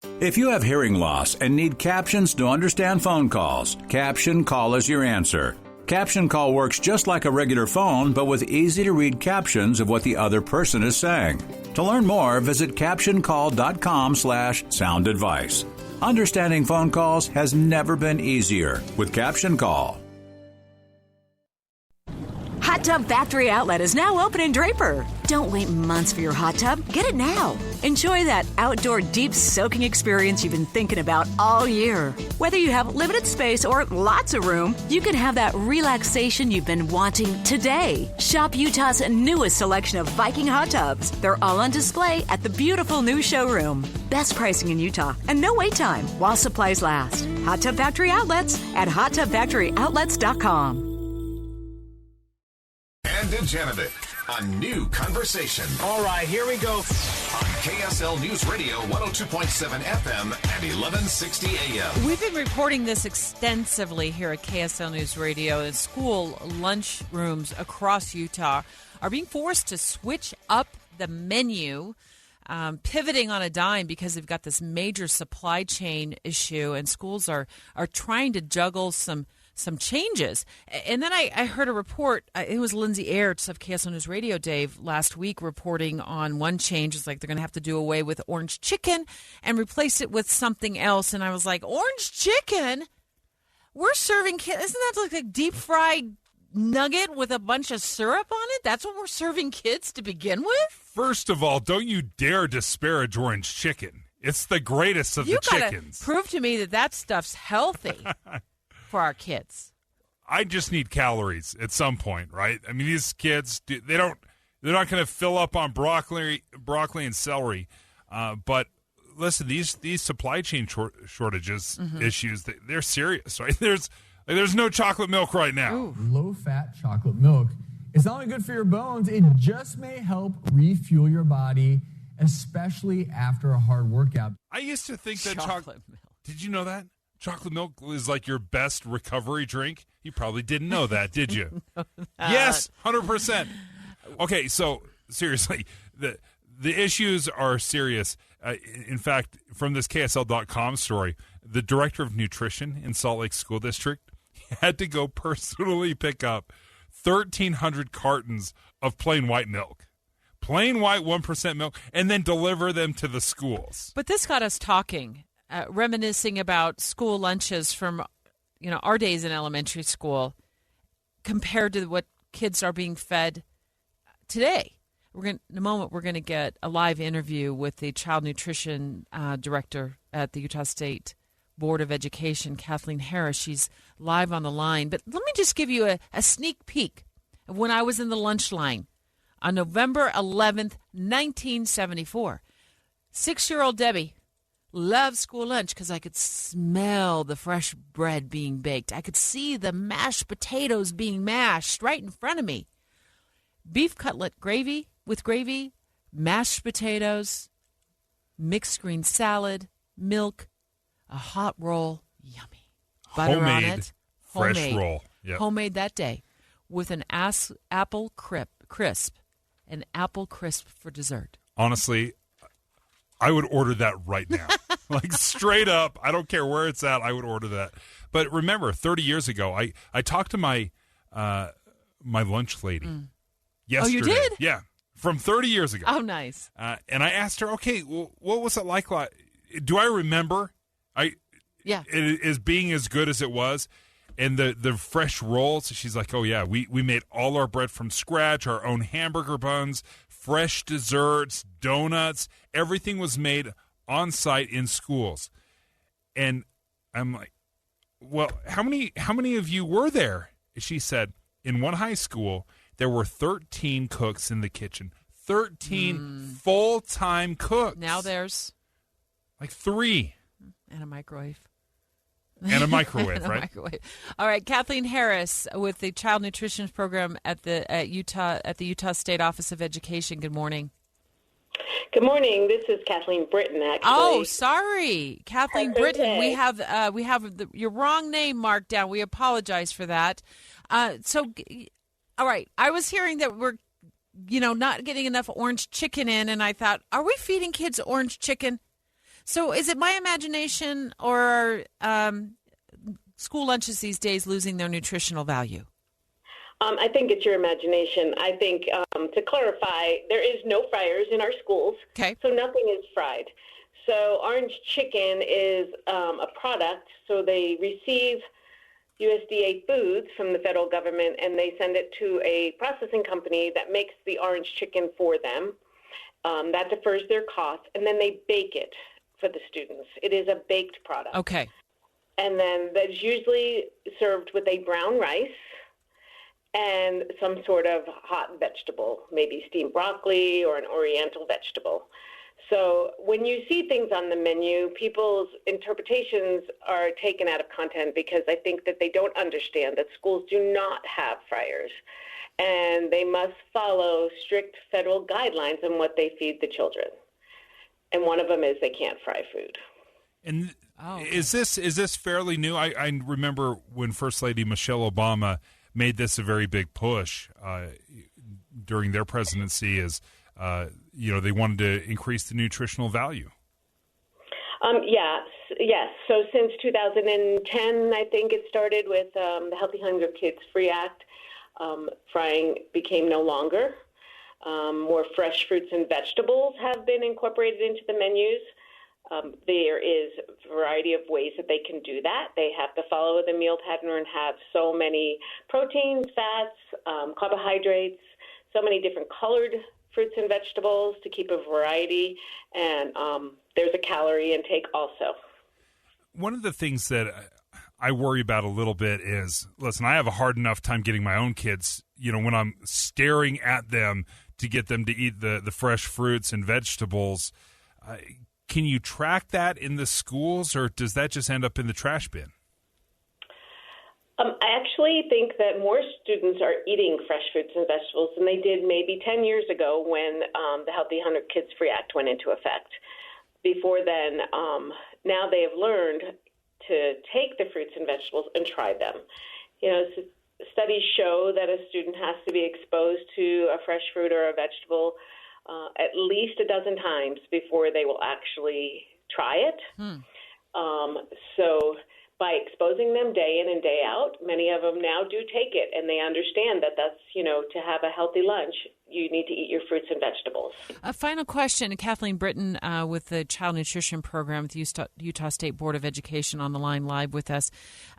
If you have hearing loss and need captions to understand phone calls, Caption Call is your answer. Caption Call works just like a regular phone, but with easy-to-read captions of what the other person is saying. To learn more, visit captioncall.com/sound advice. Understanding phone calls has never been easier with Caption Call. Hot Tub Factory Outlet is now open in Draper. Don't wait months for your hot tub. Get it now. Enjoy that outdoor deep soaking experience you've been thinking about all year. Whether you have limited space or lots of room, you can have that relaxation you've been wanting today. Shop Utah's newest selection of Viking hot tubs. They're all on display at the beautiful new showroom. Best pricing in Utah and no wait time while supplies last. Hot Tub Factory Outlets at hottubfactoryoutlets.com. And Janovic, a new conversation. All right, here we go. On KSL News Radio, 102.7 FM and 1160 AM. We've been reporting this extensively here at KSL News Radio. School lunchrooms across Utah are being forced to switch up the menu, pivoting on a dime because they've got this major supply chain issue, and schools are trying to juggle some changes. And then I heard a report, it was Lindsay Aerts of KSL News Radio, Dave, last week reporting on one change. It's like they're going to have to do away with orange chicken and replace it with something else. And I was like, orange chicken? We're serving kids. Isn't that like a deep fried nugget with a bunch of syrup on it? That's what we're serving kids to begin with? First of all, don't you dare disparage orange chicken. It's the greatest of the chickens. You gotta prove to me that stuff's healthy. For our kids. I just need calories at some point, right? I mean, these kids, they're not going to fill up on broccoli and celery. But listen, these supply chain shortages issues, they're serious, right? There's no chocolate milk right now. Ooh. Low-fat chocolate milk is not only good for your bones, it just may help refuel your body, especially after a hard workout. I used to think that chocolate milk. Did you know that? Chocolate milk is like your best recovery drink. You probably didn't know that, did you? Yes, 100%. Okay, so seriously, the issues are serious. In fact, from this KSL.com story, the director of nutrition in Salt Lake School District had to go personally pick up 1,300 cartons of plain white milk. Plain white 1% milk, and then deliver them to the schools. But this got us talking. Reminiscing about school lunches from, our days in elementary school compared to what kids are being fed today. In a moment, we're going to get a live interview with the child nutrition director at the Utah State Board of Education, Kathleen Harris. She's live on the line. But let me just give you a sneak peek of when I was in the lunch line on November 11th, 1974. 6-year-old Debbie loved school lunch because I could smell the fresh bread being baked. I could see the mashed potatoes being mashed right in front of me. Beef cutlet gravy with gravy, mashed potatoes, mixed green salad, milk, a hot roll, yummy. Butter on it. Fresh roll. Yep. Homemade that day with an apple crisp, an apple crisp for dessert. Honestly, I would order that right now. Like straight up, I don't care where it's at, I would order that. But remember, 30 years ago, I talked to my lunch lady yesterday. Oh, you did? Yeah, from 30 years ago. Oh, nice. And I asked her, okay, well, what was it like? Do I remember it as being as good as it was? And the fresh rolls, she's like, oh, yeah, we made all our bread from scratch, our own hamburger buns, fresh desserts, donuts. Everything was made on site in schools. And I'm like, well, how many of you were there? She said, in one high school, there were 13 cooks in the kitchen. 13 full-time cooks. Now there's? Like 3. And a microwave. And a microwave, right? Microwave. All right, Kathleen Harris with the Child Nutrition Program at the Utah State Office of Education. Good morning. Good morning. This is Kathleen Britton, actually. Oh, sorry, Kathleen Britton. We have your wrong name marked down. We apologize for that. All right. I was hearing that we're, not getting enough orange chicken in, and I thought, are we feeding kids orange chicken? So is it my imagination, or are school lunches these days losing their nutritional value? I think it's your imagination. I think, to clarify, there is no fryers in our schools, so nothing is fried. So orange chicken is a product, so they receive USDA foods from the federal government, and they send it to a processing company that makes the orange chicken for them. That defers their costs, and then they bake it for the students. It is a baked product. Okay. And then that's usually served with a brown rice and some sort of hot vegetable, maybe steamed broccoli or an oriental vegetable. So when you see things on the menu, people's interpretations are taken out of content because I think that they don't understand that schools do not have fryers, and they must follow strict federal guidelines on what they feed the children. And one of them is they can't fry food. And is this fairly new? I remember when First Lady Michelle Obama made this a very big push during their presidency, as they wanted to increase the nutritional value. Yes. So since 2010, I think it started with the Healthy Hunger Kids Free Act. Frying became no longer. More fresh fruits and vegetables have been incorporated into the menus. There is a variety of ways that they can do that. They have to follow the meal pattern and have so many proteins, fats, carbohydrates, so many different colored fruits and vegetables to keep a variety, and there's a calorie intake also. One of the things that I worry about a little bit is, listen, I have a hard enough time getting my own kids, when I'm staring at them to get them to eat the fresh fruits and vegetables. Can you track that in the schools, or does that just end up in the trash bin? I actually think that more students are eating fresh fruits and vegetables than they did maybe 10 years ago when the Healthy Hunger Kids Free Act went into effect. Before then, now they have learned to take the fruits and vegetables and try them. Studies show that a student has to be exposed to a fresh fruit or a vegetable at least a dozen times before they will actually try it. So by exposing them day in and day out, many of them now do take it, and they understand that that's, to have a healthy lunch, you need to eat your fruits and vegetables. A final question. Kathleen Britton with the Child Nutrition Program with Utah State Board of Education on the line live with us.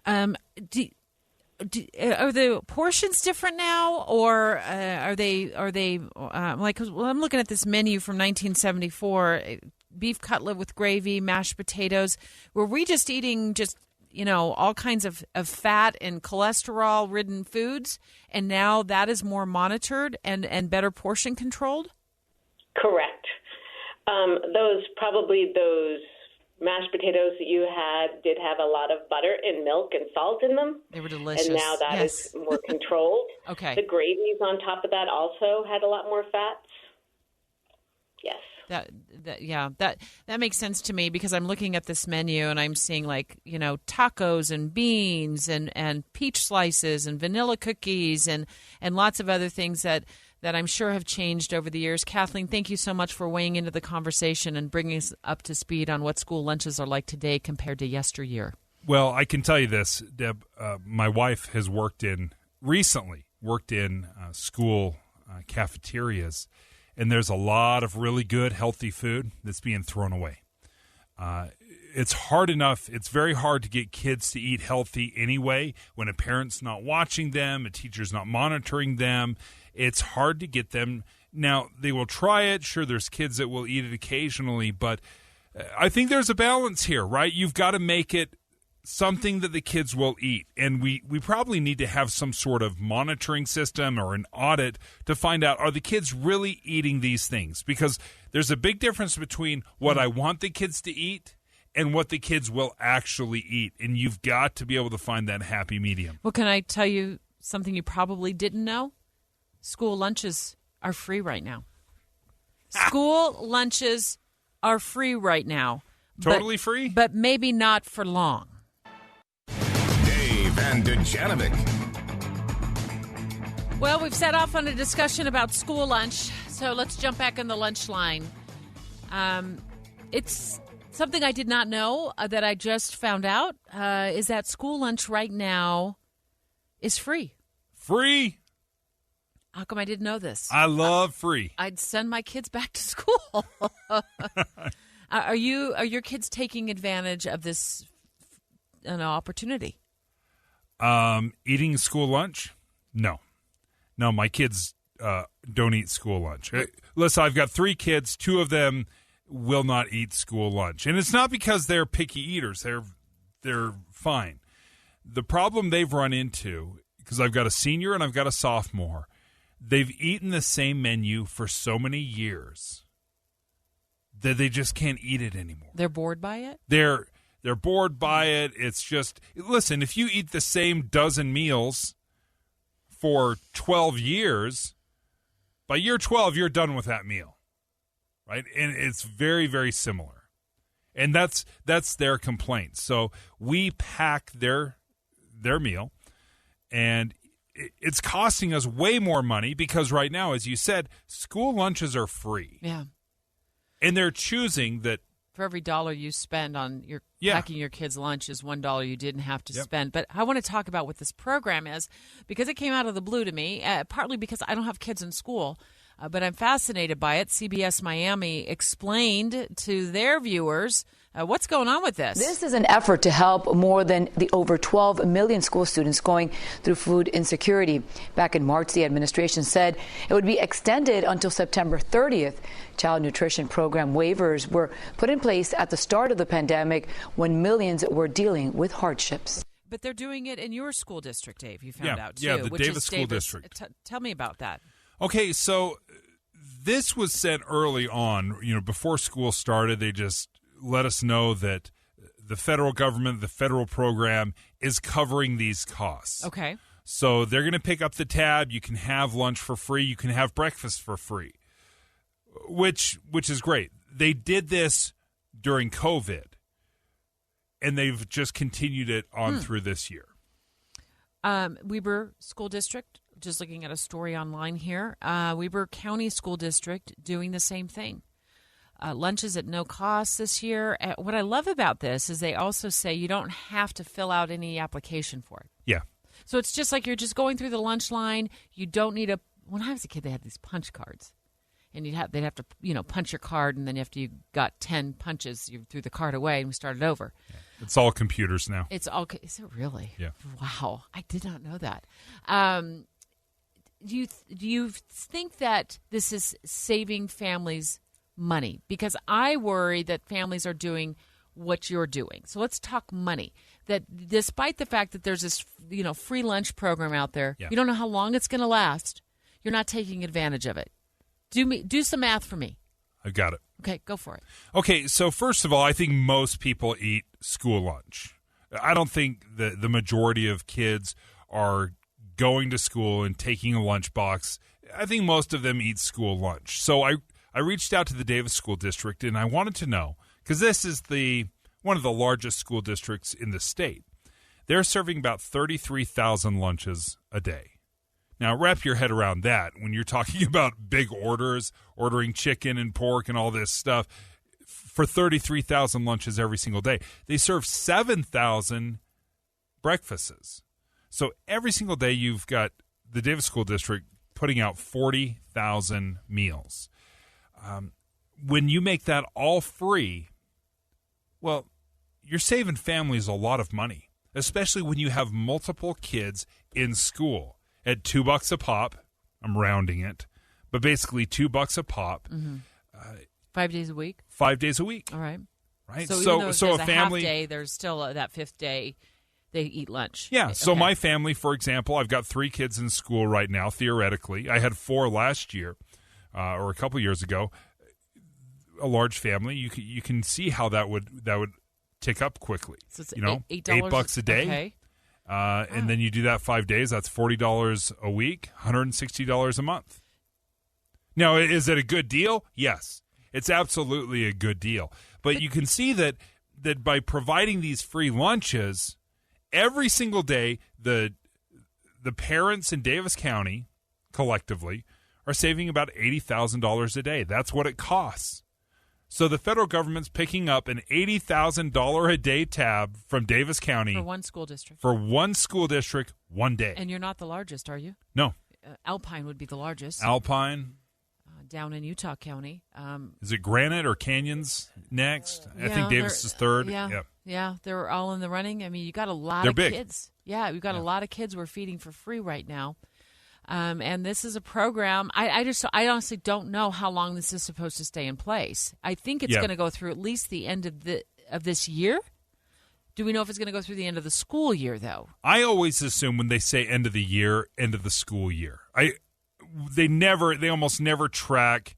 Are the portions different now, or are they like? Well, I'm looking at this menu from 1974: beef cutlet with gravy, mashed potatoes. Were we just eating all kinds of fat and cholesterol-ridden foods, and now that is more monitored and better portion controlled? Correct. Those mashed potatoes that you had did have a lot of butter and milk and salt in them. They were delicious. And now that is more controlled. Okay. The gravies on top of that also had a lot more fats. Yes. That makes sense to me, because I'm looking at this menu and I'm seeing tacos and beans and peach slices and vanilla cookies and lots of other things that I'm sure have changed over the years. Kathleen, thank you so much for weighing into the conversation and bringing us up to speed on what school lunches are like today compared to yesteryear. Well, I can tell you this, Deb. My wife has recently worked in school cafeterias, and there's a lot of really good, healthy food that's being thrown away. It's very hard to get kids to eat healthy anyway when a parent's not watching them, a teacher's not monitoring them. It's hard to get them. Now, they will try it. Sure, there's kids that will eat it occasionally, but I think there's a balance here, right? You've got to make it something that the kids will eat, and we probably need to have some sort of monitoring system or an audit to find out, are the kids really eating these things? Because there's a big difference between what I want the kids to eat and what the kids will actually eat, and you've got to be able to find that happy medium. Well, can I tell you something you probably didn't know? School lunches are free right now. School lunches are free right now. Totally free? But maybe not for long. Dave and Dejanovic. Well, we've set off on a discussion about school lunch, so let's jump back on the lunch line. It's Something I did not know that I just found out is that school lunch right now is free. Free? How come I didn't know this? I love free. I'd send my kids back to school. Are your kids taking advantage of this opportunity? Eating school lunch? No, my kids don't eat school lunch. Listen, I've got 3 kids. 2 of them will not eat school lunch, and it's not because they're picky eaters. They're fine. The problem they've run into, because I've got a senior and I've got a sophomore, they've eaten the same menu for so many years that they just can't eat it anymore. They're bored by it? They're bored by it. It's just, listen, if you eat the same dozen meals for 12 years, by year 12, you're done with that meal, right? And it's very, very similar. And that's their complaint. So we pack their meal, and it's costing us way more money because right now, as you said, school lunches are free. Yeah. And they're choosing that. For every $1 you spend on packing your kids' lunch is $1 you didn't have to spend. But I want to talk about what this program is because it came out of the blue to me, partly because I don't have kids in school, but I'm fascinated by it. CBS Miami explained to their viewers what's going on with this. This is an effort to help more than the over 12 million school students going through food insecurity. Back in March, the administration said it would be extended until September 30th. Child nutrition program waivers were put in place at the start of the pandemic when millions were dealing with hardships. But they're doing it in your school district, Dave, you found out, too. Yeah, the which Davis is School District. Tell me about that. Okay, so this was sent early on. Before school started, they just let us know that the federal government, the federal program, is covering these costs. Okay. So they're going to pick up the tab. You can have lunch for free. You can have breakfast for free, which is great. They did this during COVID, and they've just continued it on through this year. Weber School District, just looking at a story online here, Weber County School District doing the same thing. Lunches at no cost this year. What I love about this is they also say you don't have to fill out any application for it. Yeah. So it's just like you're just going through the lunch line. You don't need when I was a kid, they had these punch cards. And they'd have to, punch your card, and then after you got 10 punches, you threw the card away, and we started over. Yeah. It's all computers now. Is it really? Yeah. Wow, I did not know that. Do you think that this is saving families money? Because I worry that families are doing what you're doing. So let's talk money. That despite the fact that there's this, free lunch program out there, you don't know how long it's going to last. You're not taking advantage of it. Do some math for me. I've got it. Okay, go for it. Okay, so first of all, I think most people eat school lunch. I don't think the majority of kids are going to school and taking a lunchbox. I think most of them eat school lunch. So I reached out to the Davis School District, and I wanted to know, because this is one of the largest school districts in the state. They're serving about 33,000 lunches a day. Now, wrap your head around that when you're talking about big ordering chicken and pork and all this stuff for 33,000 lunches every single day. They serve 7,000 breakfasts. So every single day you've got the Davis School District putting out 40,000 meals. When you make that all free, well, you're saving families a lot of money, especially when you have multiple kids in school. At $2 a pop, I'm rounding it, but basically $2 a pop. Mm-hmm. 5 days a week? 5 days a week. All right. Right. So even though a family, half day, there's still that fifth day they eat lunch. Yeah. Okay. So my family, for example, I've got 3 kids in school right now, theoretically. I had 4 last year or a couple years ago. A large family, you can see how that would tick up quickly. So it's $8 a day. Okay. And then you do that 5 days, that's $40 a week, $160 a month. Now, is it a good deal? Yes, it's absolutely a good deal. But you can see that by providing these free lunches, every single day, the parents in Davis County, collectively, are saving about $80,000 a day. That's what it costs. So the federal government's picking up an $80,000 a day tab from Davis County. For one school district. For one school district, one day. And you're not the largest, are you? No. Alpine would be the largest. Alpine. Down in Utah County. Is it Granite or Canyons next? I think Davis is third. Yeah, they're all in the running. I mean, you got a lot of kids. Yeah, we've got a lot of kids we're feeding for free right now. And this is a program. I honestly don't know how long this is supposed to stay in place. I think it's going to go through at least the end of this year. Do we know if it's going to go through the end of the school year, though? I always assume when they say end of the year, end of the school year. They almost never track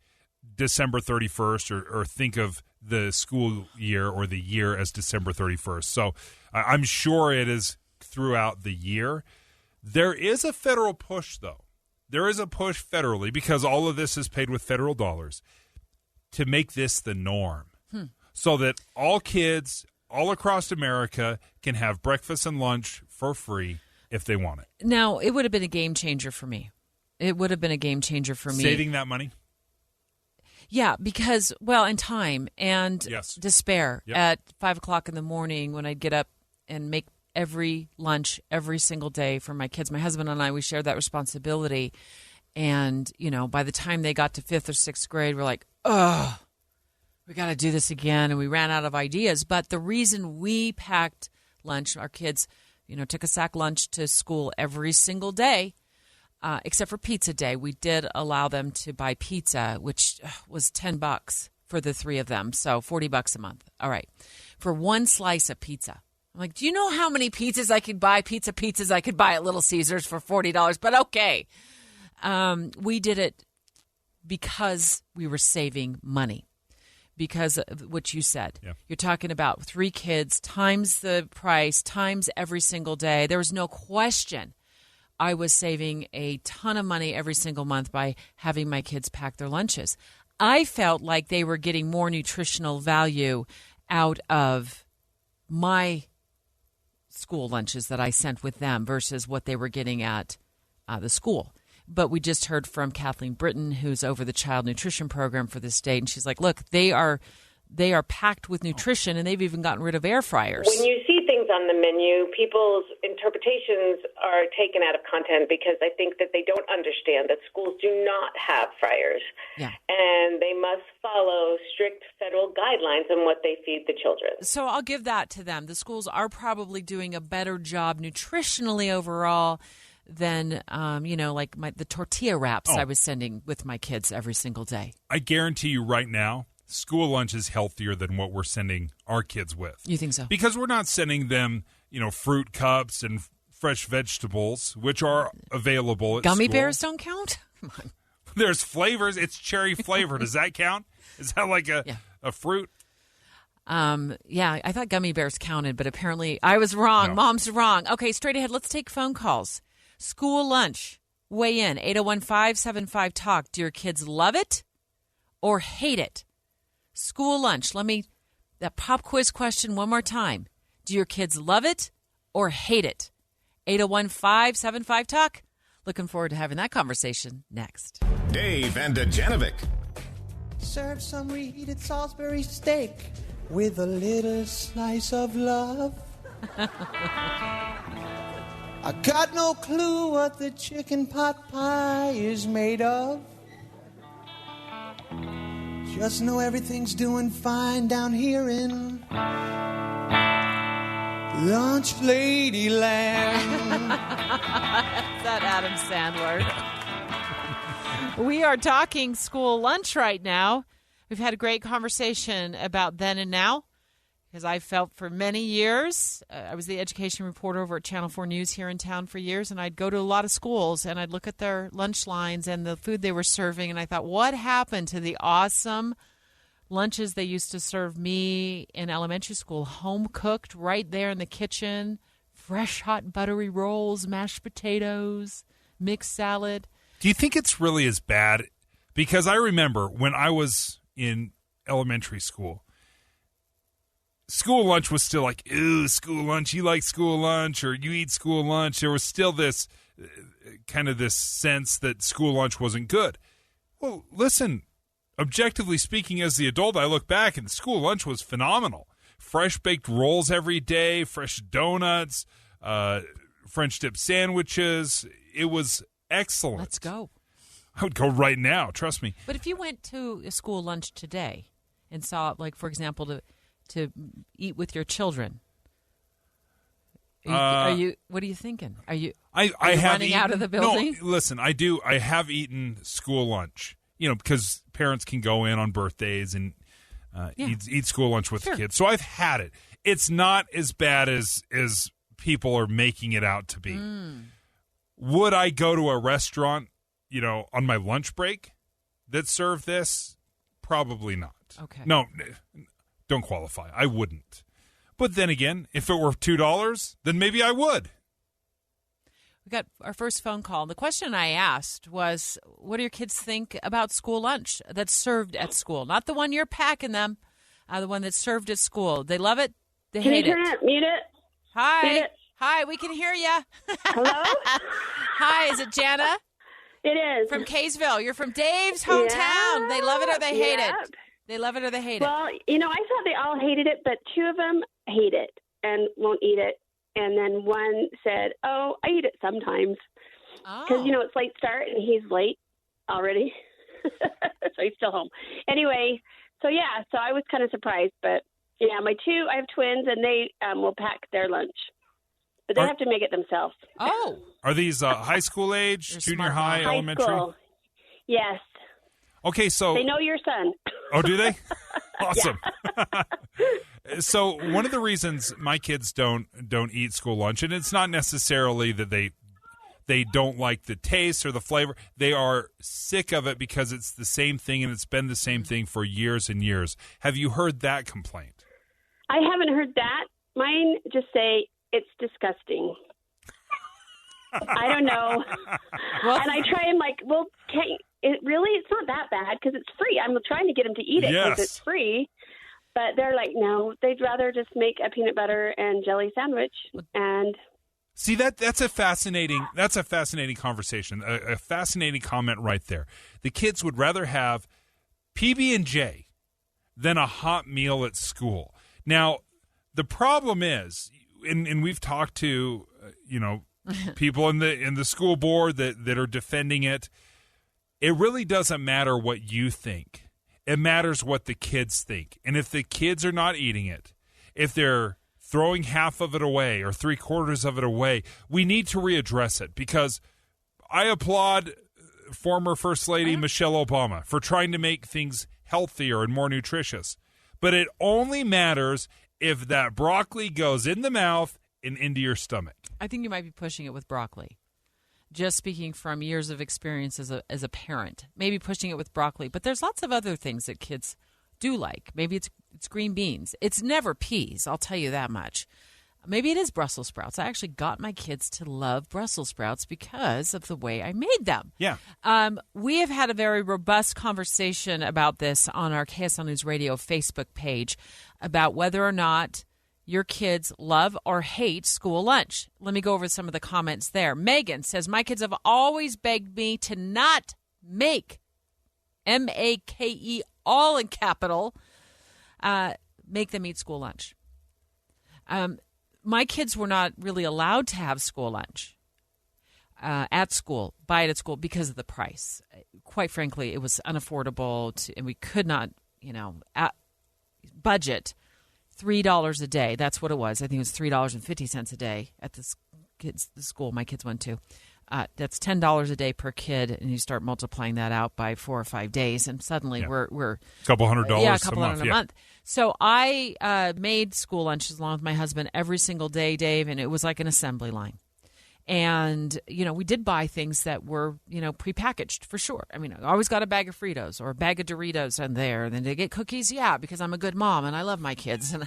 December 31st or think of the school year or the year as December 31st. So I'm sure it is throughout the year. There is a federal push, though. There is a push federally, because all of this is paid with federal dollars, to make this the norm so that all kids all across America can have breakfast and lunch for free if they want it. Now, it would have been a game changer for me. It would have been a game changer for me. Saving that money? Yeah, because, and time and despair at 5 o'clock in the morning when I'd get up and make every lunch every single day for my kids. My husband and I, we shared that responsibility. And, by the time they got to 5th or 6th grade, we're like, oh, we got to do this again. And we ran out of ideas. But the reason we packed lunch, our kids, took a sack lunch to school every single day, except for pizza day. We did allow them to buy pizza, which was $10 for the three of them. So $40 a month. All right. For one slice of pizza. I'm like, do you know how many pizzas I could buy? Pizzas I could buy at Little Caesars for $40, but okay. We did it because we were saving money. Because of what you said. Yeah. You're talking about 3 kids times the price, times every single day. There was no question I was saving a ton of money every single month by having my kids pack their lunches. I felt like they were getting more nutritional value out of my school lunches that I sent with them versus what they were getting at the school. But we just heard from Kathleen Britton, who's over the child nutrition program for the state, and she's like, look, they are packed with nutrition, and they've even gotten rid of air fryers. When you see things on the menu, people's interpretations are taken out of content because I think that they don't understand that schools do not have fryers. Yeah. And they must follow strict federal guidelines on what they feed the children. So I'll give that to them. The schools are probably doing a better job nutritionally overall than, the tortilla wraps I was sending with my kids every single day. I guarantee you right now, school lunch is healthier than what we're sending our kids with. You think so? Because we're not sending them, fruit cups and fresh vegetables, which are available at Gummy school. bears don't count? Come on. There's flavors. It's cherry flavor. Does that count? Is that like a fruit? I thought gummy bears counted, but apparently I was wrong. No. Mom's wrong. Okay, straight ahead. Let's take phone calls. School lunch. Weigh in. 801-575-TALK. Do your kids love it or hate it? School lunch. That pop quiz question one more time. Do your kids love it or hate it? 801-575-TALK. Looking forward to having that conversation next. Dave and Dejanovic. Serve some reheated Salisbury steak with a little slice of love. I got no clue what the chicken pot pie is made of. Just know everything's doing fine down here in Lunch Ladyland. That Adam Sandler. We are talking school lunch right now. We've had a great conversation about then and now, because I felt for many years, I was the education reporter over at Channel 4 News here in town for years, and I'd go to a lot of schools, and I'd look at their lunch lines and the food they were serving, and I thought, what happened to the awesome lunches they used to serve me in elementary school? Home cooked right there in the kitchen, fresh hot buttery rolls, mashed potatoes, mixed salad. Do you think it's really as bad? Because I remember when I was in elementary school lunch was still like, ew, school lunch, you like school lunch, or you eat school lunch. There was still this kind of this sense that school lunch wasn't good. Well, listen, objectively speaking, as the adult, I look back and the school lunch was phenomenal. Fresh baked rolls every day, fresh donuts, French dip sandwiches. It was excellent. Let's go. I would go right now. Trust me. But if you went to a school lunch today and saw, like, for example, to eat with your children, are you? What are you thinking? Are you? I have running out of the building? No, listen. I do. I have eaten school lunch. Because parents can go in on birthdays and eat school lunch with the kids. So I've had it. It's not as bad as people are making it out to be. Would I go to a restaurant, on my lunch break that served this? Probably not. Okay. No, don't qualify. I wouldn't. But then again, if it were $2, then maybe I would. We got our first phone call. The question I asked was, what do your kids think about school lunch that's served at school? Not the one you're packing them, the one that's served at school. They love it. They hate it. Can you turn it? Mute it? Hi. Mute it. Hi, we can hear you. Hello? Hi, is it Jana? It is. From Kaysville. You're from Dave's hometown. Yeah. They love it or they hate it. They love it or they hate it. Well, I thought they all hated it, but 2 of them hate it and won't eat it. And then one said, I eat it sometimes. Because, it's late start and he's late already. So he's still home. Anyway, so I was kind of surprised. But, my 2, I have twins, and they will pack their lunch. But they have to make it themselves. Oh. Are these high school age, junior high, elementary? School. Yes. Okay, so... They know your son. Oh, do they? Awesome. So one of the reasons my kids don't eat school lunch, and it's not necessarily that they don't like the taste or the flavor. They are sick of it because it's the same thing, and it's been the same thing for years and years. Have you heard that complaint? I haven't heard that. Mine just say, it's disgusting. I don't know. And I try and it's not that bad because it's free. I'm trying to get them to eat it because it's free. But they're like, no, they'd rather just make a peanut butter and jelly sandwich. And see, that's a fascinating conversation, a fascinating comment right there. The kids would rather have PB&J than a hot meal at school. Now, the problem is, and we've talked to people in the school board that are defending it. It really doesn't matter what you think. It matters what the kids think. And if the kids are not eating it, if they're throwing half of it away or 3/4 of it away, we need to readdress it, because I applaud former First Lady Michelle Obama for trying to make things healthier and more nutritious. But it only matters if that broccoli goes in the mouth and into your stomach. I think you might be pushing it with broccoli. Just speaking from years of experience as a parent, maybe pushing it with broccoli. But there's lots of other things that kids do like. Maybe it's green beans. It's never peas, I'll tell you that much. Maybe it is Brussels sprouts. I actually got my kids to love Brussels sprouts because of the way I made them. Yeah. We have had a very robust conversation about this on our KSL News Radio Facebook page about whether or not your kids love or hate school lunch. Let me go over some of the comments there. Megan says, my kids have always begged me to not make, M-A-K-E, all in capital, make them eat school lunch. My kids were not really allowed to have school lunch at school, buy it at school, because of the price. Quite frankly, it was unaffordable, and we could not, budget $3 a day. That's what it was. I think it was $3.50 a day at the school my kids went to. That's $10 a day per kid, and you start multiplying that out by 4 or 5 days, and suddenly we're a couple $100 a couple $100 a month. So I made school lunches along with my husband every single day, Dave, and it was like an assembly line. And, we did buy things that were, prepackaged for sure. I mean, I always got a bag of Fritos or a bag of Doritos in there. And then they get cookies, because I'm a good mom and I love my kids. And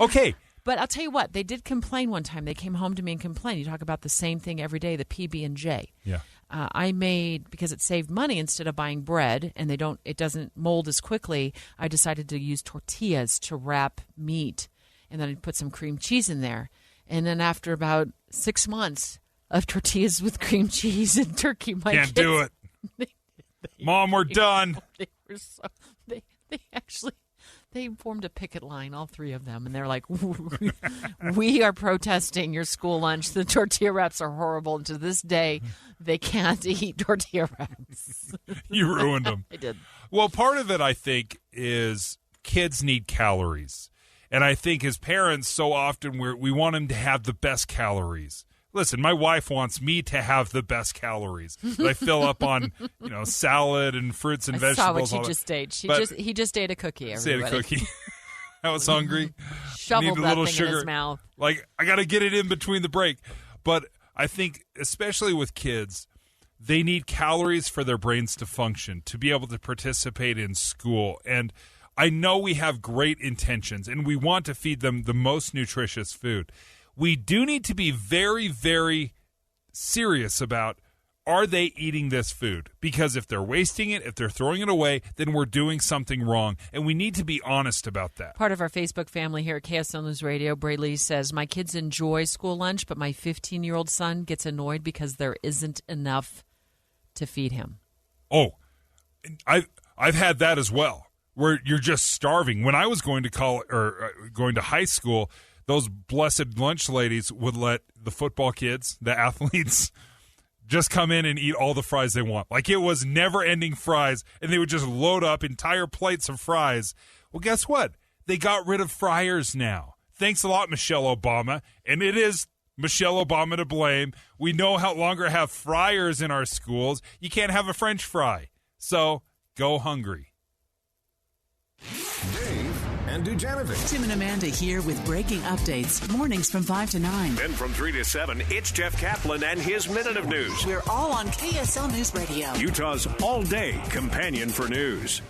okay. But I'll tell you what, they did complain one time. They came home to me and complained. You talk about the same thing every day, the PB&J. Yeah. I made, because it saved money, instead of buying bread and it doesn't mold as quickly, I decided to use tortillas to wrap meat. And then I'd put some cream cheese in there. And then after about 6 months of tortillas with cream cheese and turkey, my Can't kids, do it. Mom, we're done. They formed a picket line, all three of them, and they're like, we are protesting your school lunch. The tortilla wraps are horrible, and to this day, they can't eat tortilla wraps. You ruined them. I did. Well, part of it, I think, is kids need calories. And I think as parents, so often we want them to have the best calories. Listen, my wife wants me to have the best calories. I fill up on, salad and fruits and vegetables. I saw what she just ate. He just ate a cookie. Ate a cookie. I was hungry. Shoveled that thing in his mouth. Like, I got to get it in between the break. But I think, especially with kids, they need calories for their brains to function, to be able to participate in school. And I know we have great intentions, and we want to feed them the most nutritious food. We do need to be very, very serious about, are they eating this food? Because if they're wasting it, if they're throwing it away, then we're doing something wrong. And we need to be honest about that. Part of our Facebook family here at KSL News Radio, Brayley says, my kids enjoy school lunch, but my 15-year-old son gets annoyed because there isn't enough to feed him. Oh, I've had that as well, where you're just starving. When I was going to college or going to high school, those blessed lunch ladies would let the football kids, the athletes, just come in and eat all the fries they want. Like, it was never-ending fries, and they would just load up entire plates of fries. Well, guess what? They got rid of fryers now. Thanks a lot, Michelle Obama. And it is Michelle Obama to blame. We no longer have fryers in our schools. You can't have a French fry. So, go hungry. Dave and Dujanovic. Tim and Amanda here with breaking updates. Mornings from 5 to 9. Then from 3 to 7, it's Jeff Kaplan and his Minute of News. We're all on KSL News Radio. Utah's all-day companion for news.